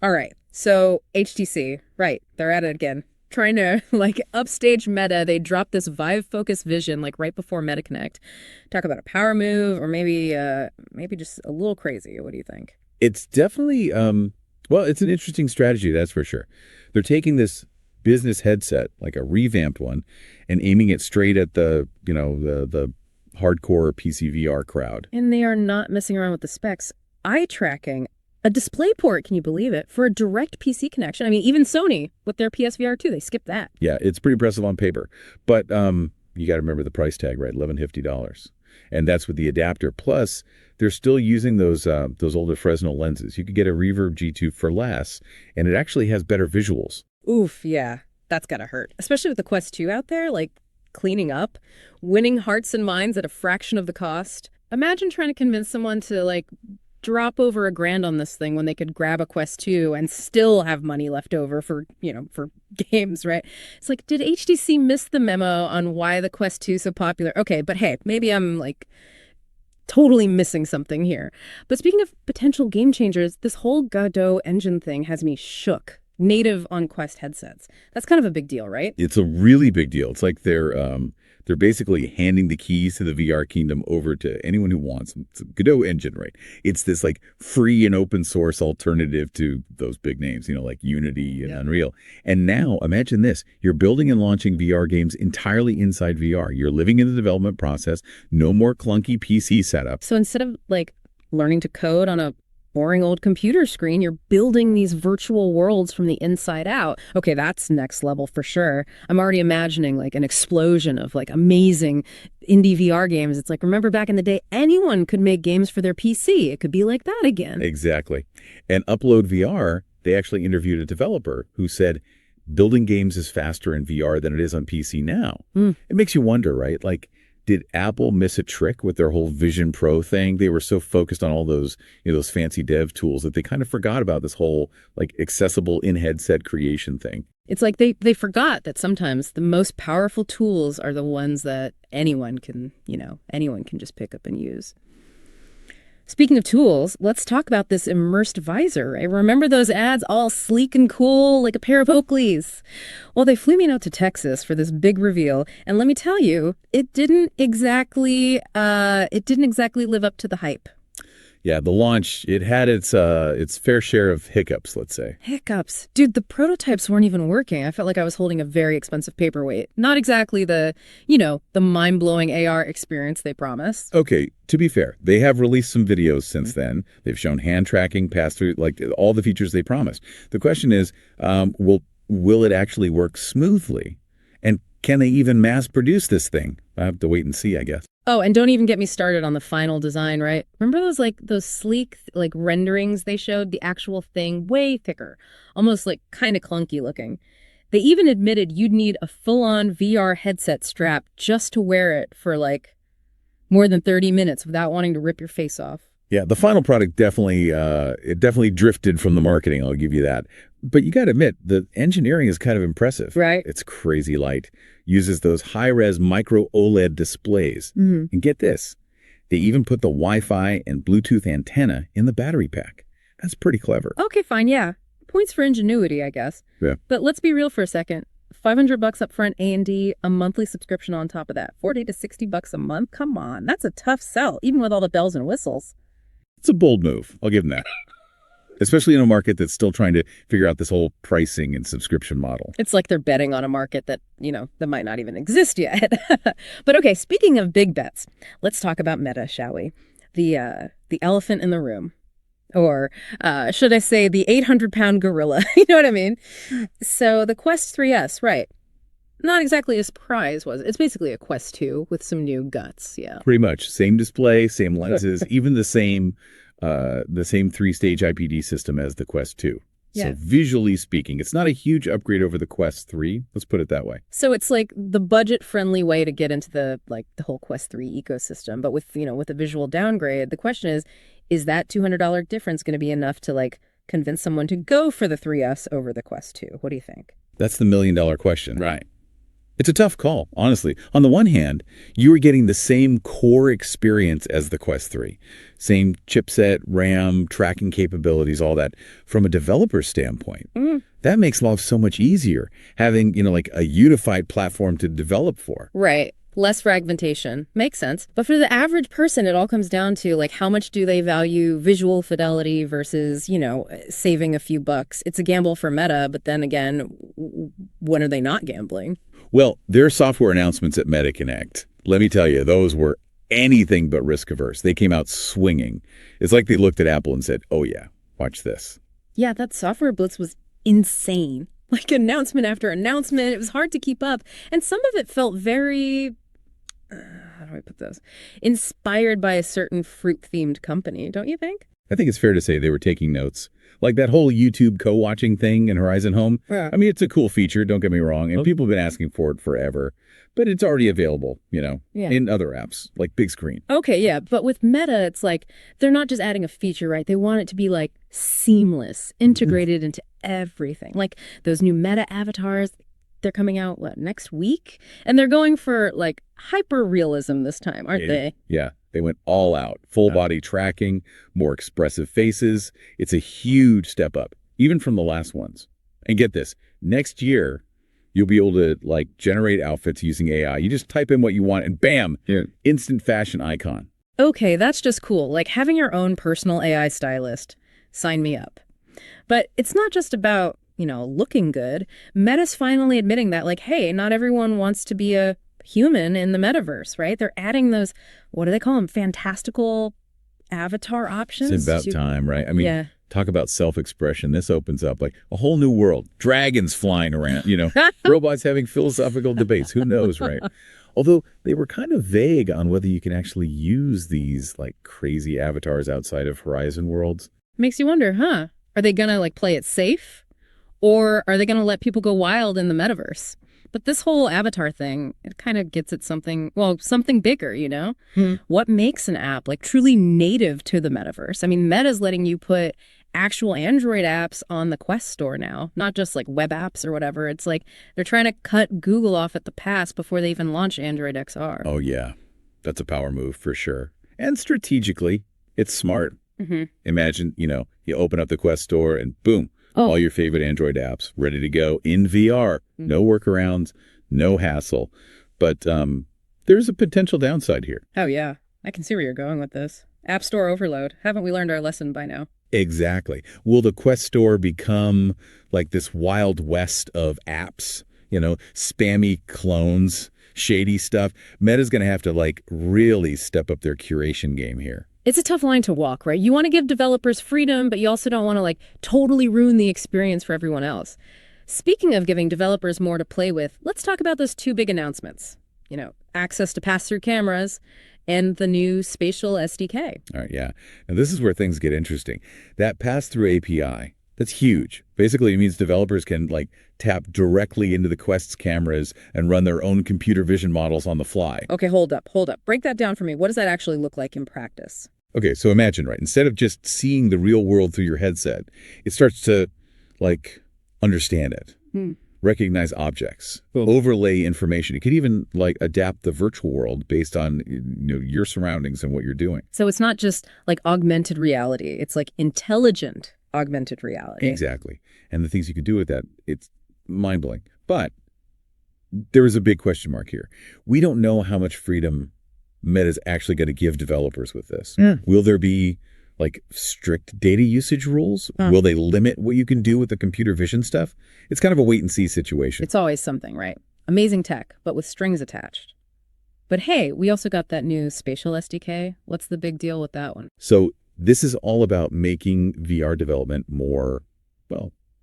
All right. So HTC, right. They're at it again. Trying to like upstage Meta. They dropped this Vive Focus Vision like right before MetaConnect. Talk about a power move or maybe just a little crazy. What do you think? It's definitely well, it's an interesting strategy, that's for sure. They're taking this business headset, like a revamped one, and aiming it straight at the hardcore PCVR crowd. And they are not messing around with the specs. Eye tracking, a display port, can you believe it? For a direct PC connection. I mean, even Sony with their PSVR 2, they skipped that. Yeah, it's pretty impressive on paper. But you got to remember the price tag, right? $1,150. And that's with the adapter. Plus, they're still using those older Fresnel lenses. You could get a Reverb G2 for less, and it actually has better visuals. Oof, yeah. That's gotta hurt. Especially with the Quest 2 out there, like cleaning up, winning hearts and minds at a fraction of the cost. Imagine trying to convince someone to like drop over $1,000 on this thing when they could grab a Quest 2 and still have money left over for games, right? It's like, did HTC miss the memo on why the Quest 2 is so popular? Okay, but hey, maybe I'm like totally missing something here. But speaking of potential game changers, this whole Godot engine thing has me shook. Native on Quest headsets. That's kind of a big deal, right? It's a really big deal. It's like they're basically handing the keys to the VR kingdom over to anyone who wants them. It's a Godot engine, right? It's this like free and open source alternative to those big names, like Unity and Unreal. And now imagine this. You're building and launching VR games entirely inside VR. You're living in the development process. No more clunky PC setup. So instead of like learning to code on a boring old computer screen, you're building these virtual worlds from the inside out. Okay, that's next level for sure. I'm already imagining like an explosion of like amazing indie VR games. It's like, remember back in the day, anyone could make games for their PC. It could be like that again. Exactly. And Upload VR, they actually interviewed a developer who said, building games is faster in VR than it is on PC now. It makes you wonder, right? Like, did Apple miss a trick with their whole Vision Pro thing? They were so focused on all those, those fancy dev tools that they kind of forgot about this whole like accessible in-headset creation thing. It's like they forgot that sometimes the most powerful tools are the ones that anyone can just pick up and use. Speaking of tools, let's talk about this immersed visor. Right? Remember those ads, all sleek and cool, like a pair of Oakleys? Well, they flew me out to Texas for this big reveal, and let me tell you, it didn't exactly live up to the hype. Yeah, the launch, it had its fair share of hiccups, let's say. Hiccups. Dude, the prototypes weren't even working. I felt like I was holding a very expensive paperweight. Not exactly the mind-blowing AR experience they promised. Okay, to be fair, they have released some videos since then. They've shown hand tracking, pass-through, like all the features they promised. The question is, will it actually work smoothly? And can they even mass produce this thing? I have to wait and see, I guess. Oh, and don't even get me started on the final design, right? Remember those sleek like renderings they showed? The actual thing way thicker, almost like kind of clunky looking. They even admitted you'd need a full-on VR headset strap just to wear it for like more than 30 minutes without wanting to rip your face off. Yeah, the final product definitely drifted from the marketing, I'll give you that. But you got to admit, the engineering is kind of impressive. Right. It's crazy light. Uses those high-res micro OLED displays. And get this, they even put the Wi-Fi and Bluetooth antenna in the battery pack. That's pretty clever. Okay, fine, yeah. Points for ingenuity, I guess. Yeah. But let's be real for a second. $500 up front A&D, a monthly subscription on top of that. $40 to $60 a month? Come on, that's a tough sell, even with all the bells and whistles. It's a bold move. I'll give them that. Especially in a market that's still trying to figure out this whole pricing and subscription model. It's like they're betting on a market that, that might not even exist yet. But okay, speaking of big bets, let's talk about Meta, shall we? The elephant in the room. Or should I say the 800-pound gorilla? You know what I mean? So the Quest 3S, right. Not exactly a surprise, was it? It's basically a Quest 2 with some new guts, yeah. Pretty much. Same display, same lenses, even the same three-stage IPD system as the Quest 2. Yeah. So visually speaking, it's not a huge upgrade over the Quest 3. Let's put it that way. So it's like the budget-friendly way to get into the whole Quest 3 ecosystem. But with a visual downgrade, the question is that $200 difference going to be enough to convince someone to go for the 3S over the Quest 2? What do you think? That's the million-dollar question. Right. It's a tough call, honestly. On the one hand, you are getting the same core experience as the Quest 3. Same chipset, RAM, tracking capabilities, all that. From a developer standpoint, that makes life so much easier, having, like a unified platform to develop for. Right. Less fragmentation. Makes sense. But for the average person, it all comes down to like how much do they value visual fidelity versus, saving a few bucks. It's a gamble for Meta, but then again, when are they not gambling? Well, their software announcements at MetaConnect, let me tell you, those were anything but risk averse. They came out swinging. It's like they looked at Apple and said, oh yeah, watch this. Yeah, that software blitz was insane. Like announcement after announcement. It was hard to keep up. And some of it felt very, how do I put this? Inspired by a certain fruit-themed company, don't you think? I think it's fair to say they were taking notes. Like that whole YouTube co-watching thing in Horizon Home. Yeah. I mean, it's a cool feature, don't get me wrong, and people have been asking for it forever. But it's already available, in other apps, like big screen. Okay, yeah. But with Meta, it's like they're not just adding a feature, right? They want it to be like seamless, integrated into everything. Like those new Meta avatars, they're coming out, next week? And they're going for like hyper realism this time, aren't they? Yeah. They went all out. Full body tracking, more expressive faces. It's a huge step up, even from the last ones. And get this, next year, you'll be able to generate outfits using AI. You just type in what you want and bam, instant fashion icon. Okay, that's just cool. Like having your own personal AI stylist. Sign me up. But it's not just about, looking good. Meta's finally admitting that, hey, not everyone wants to be a human in the metaverse, right? They're adding those, what do they call them? Fantastical avatar options. It's about time, right? I mean, talk about self-expression. This opens up like a whole new world. Dragons flying around, robots having philosophical debates. Who knows, right? Although they were kind of vague on whether you can actually use these crazy avatars outside of Horizon worlds. Makes you wonder, huh? Are they going to play it safe? Or are they going to let people go wild in the metaverse? But this whole avatar thing, it kind of gets at something bigger, What makes an app truly native to the metaverse? I mean, Meta's letting you put actual Android apps on the Quest store now, not just web apps or whatever. It's like they're trying to cut Google off at the pass before they even launch Android XR. Oh, yeah. That's a power move for sure. And strategically, it's smart. Imagine, you open up the Quest store and boom, all your favorite Android apps ready to go in VR. No workarounds, no hassle. But there's a potential downside here. Oh, yeah. I can see where you're going with this. App Store overload. Haven't we learned our lesson by now? Exactly. Will the Quest Store become this Wild West of apps? Spammy clones, shady stuff. Meta's going to have to really step up their curation game here. It's a tough line to walk, right? You want to give developers freedom, but you also don't want to totally ruin the experience for everyone else. Speaking of giving developers more to play with, let's talk about those two big announcements. Access to pass-through cameras and the new spatial SDK. All right, yeah. And this is where things get interesting. That pass-through API, that's huge. Basically, it means developers can tap directly into the Quest's cameras and run their own computer vision models on the fly. Okay, hold up. Break that down for me. What does that actually look like in practice? Okay, so imagine, right, instead of just seeing the real world through your headset, it starts to understand it, recognize objects, overlay information. It could even adapt the virtual world based on your surroundings and what you're doing. So it's not just augmented reality. It's intelligent augmented reality. Exactly. And the things you could do with that, it's mind-blowing. But there is a big question mark here. We don't know how much freedom Meta's actually going to give developers with this. Will there be strict data usage rules? Will they limit what you can do with the computer vision stuff? It's kind of a wait and see situation. It's always something, right? Amazing tech, but with strings attached. But hey, we also got that new spatial SDK. What's the big deal with that one? So this is all about making VR development more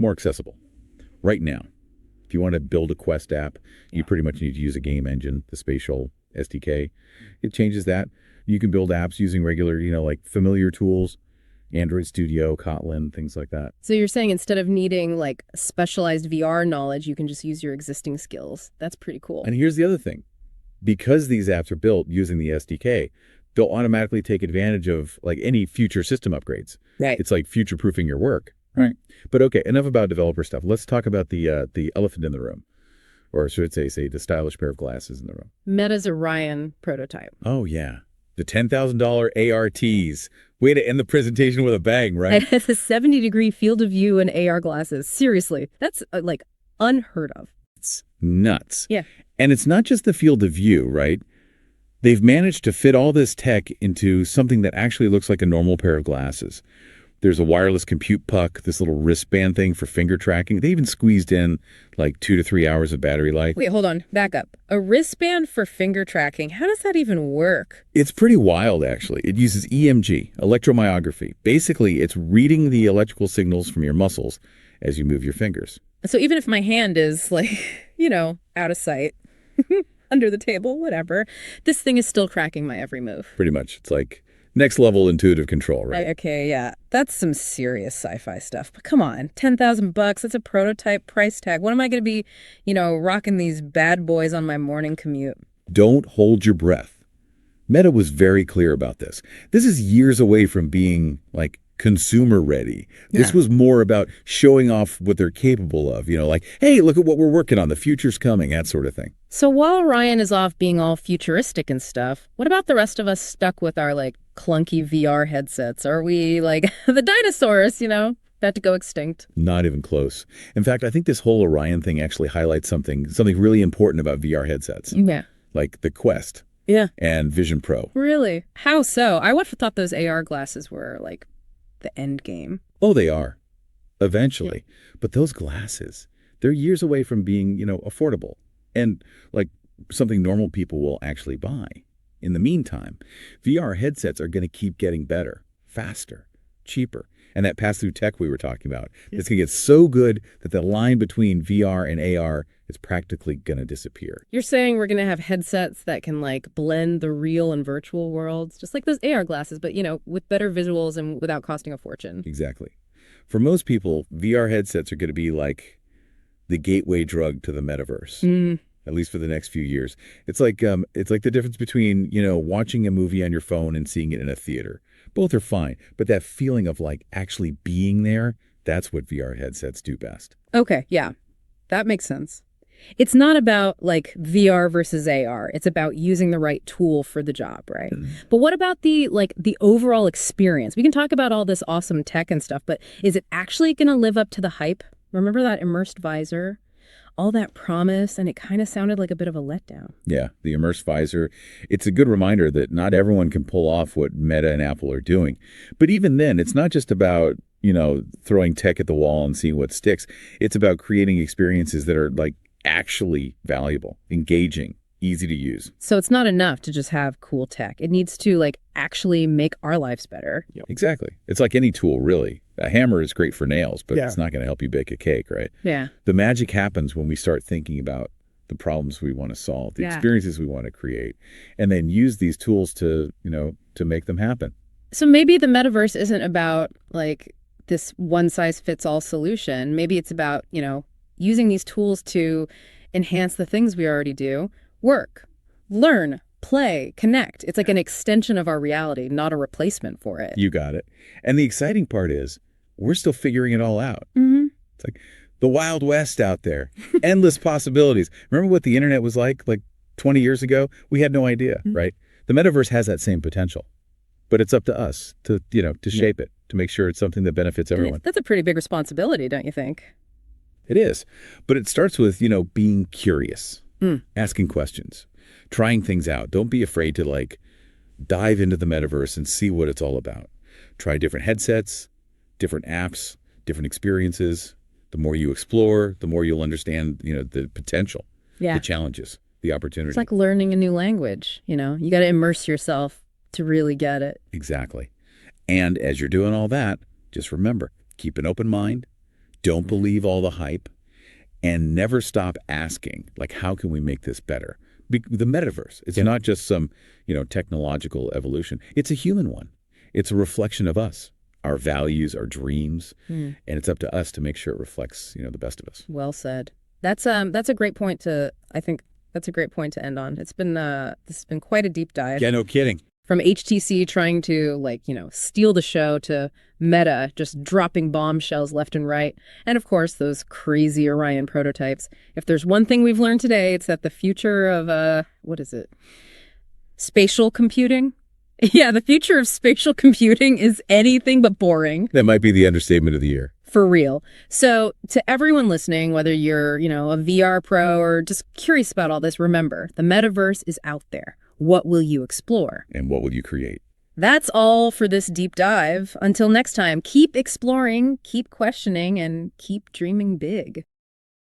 accessible. Right now, if you want to build a Quest app, you pretty much need to use a game engine, the spatial SDK. It changes that. You can build apps using regular, familiar tools, Android Studio, Kotlin, things like that. So you're saying instead of needing specialized VR knowledge, you can just use your existing skills. That's pretty cool. And here's the other thing. Because these apps are built using the SDK, they'll automatically take advantage of any future system upgrades. Right. It's future-proofing your work. Right. But okay, enough about developer stuff. Let's talk about the elephant in the room. or should I say, the stylish pair of glasses in the room. Meta's Orion prototype. Oh, yeah. The $10,000 ARTs. Way to end the presentation with a bang, It right? has a 70-degree field of view and AR glasses. Seriously, that's like unheard of. It's nuts. Yeah. And it's not just the field of view, right? They've managed to fit all this tech into something that actually looks like a normal pair of glasses. There's a wireless compute puck, this little wristband thing for finger tracking. They even squeezed in like 2 to 3 hours of battery life. Wait, hold on. Back up. A wristband for finger tracking. How does that even work? It's pretty wild, actually. It uses EMG, electromyography. Basically, it's reading the electrical signals from your muscles as you move your fingers. So even if my hand is like, out of sight, under the table, whatever, this thing is still tracking my every move. Pretty much. It's like next level intuitive control, right? Okay, yeah. That's some serious sci-fi stuff. But come on, $10,000, that's a prototype price tag. When am I going to be, rocking these bad boys on my morning commute? Don't hold your breath. Meta was very clear about this. This is years away from being like consumer ready. This Yeah. was more about showing off what they're capable of, like, hey, look at what we're working on. The future's coming, that sort of thing. So while Ryan is off being all futuristic and stuff, what about the rest of us stuck with our clunky VR headsets? Are we like the dinosaurs, about to go extinct? Not even close. In fact, I think this whole Orion thing actually highlights something really important about VR headsets, Yeah. like the Quest Yeah. and Vision Pro. Really? How so? I would have thought those AR glasses were like the end game. Oh, they are. Eventually. But those glasses, they're years away from being, affordable and like something normal people will actually buy. In the meantime, VR headsets are going to keep getting better, faster, cheaper. And that pass-through tech we were talking about, it's going to get so good that the line between VR and AR is practically going to disappear. You're saying we're going to have headsets that can blend the real and virtual worlds, just like those AR glasses, but with better visuals and without costing a fortune. Exactly. For most people, VR headsets are going to be like the gateway drug to the metaverse. At least for the next few years. It's like the difference between, watching a movie on your phone and seeing it in a theater. Both are fine, but that feeling of actually being there, that's what VR headsets do best. Okay, yeah. That makes sense. It's not about VR versus AR. It's about using the right tool for the job, right? But what about the overall experience? We can talk about all this awesome tech and stuff, but is it actually going to live up to the hype? Remember that immersed visor? All that promise, and it kind of sounded like a bit of a letdown. Yeah, the immersed visor. It's a good reminder that not everyone can pull off what Meta and Apple are doing. But even then, it's not just about, throwing tech at the wall and seeing what sticks. It's about creating experiences that are actually valuable, engaging, easy to use. So it's not enough to just have cool tech. It needs to actually make our lives better. Yep. Exactly. It's like any tool, really. A hammer is great for nails, but it's not going to help you bake a cake, right? Yeah. The magic happens when we start thinking about the problems we want to solve, the experiences we want to create, and then use these tools to make them happen. So maybe the metaverse isn't about this one-size-fits-all solution. Maybe it's about, using these tools to enhance the things we already do. Work, learn, play, connect. It's like an extension of our reality, not a replacement for it. You got it. And the exciting part is we're still figuring it all out. Mm-hmm. It's like the Wild West out there. Endless possibilities. Remember what the internet was like 20 years ago? We had no idea, right? The metaverse has that same potential. But it's up to us to shape it, to make sure it's something that benefits everyone. That's a pretty big responsibility, don't you think? It is. But it starts with, being curious, asking questions, trying things out. Don't be afraid to dive into the metaverse and see what it's all about. Try different headsets, different apps, different experiences. The more you explore, the more you'll understand, the potential, the challenges, the opportunity. It's like learning a new language, You got to immerse yourself to really get it. Exactly. And as you're doing all that, just remember, keep an open mind. Don't believe all the hype. And never stop asking, how can we make this better? The metaverse, it's not just some, technological evolution. It's a human one. It's a reflection of us, our values, our dreams. And it's up to us to make sure it reflects, the best of us. Well said. That's a great point to, I think that's a great point to end on. This has been quite a deep dive. Yeah, no kidding. From HTC trying to, like, steal the show to Meta just dropping bombshells left and right. And of course, those crazy Orion prototypes. If there's one thing we've learned today, it's that the future of, what is it? Spatial computing? Yeah, the future of spatial computing is anything but boring. That might be the understatement of the year. For real. So, to everyone listening, whether you're, a VR pro or just curious about all this, remember, the metaverse is out there. What will you explore? And what will you create? That's all for this deep dive. Until next time, keep exploring, keep questioning, and keep dreaming big.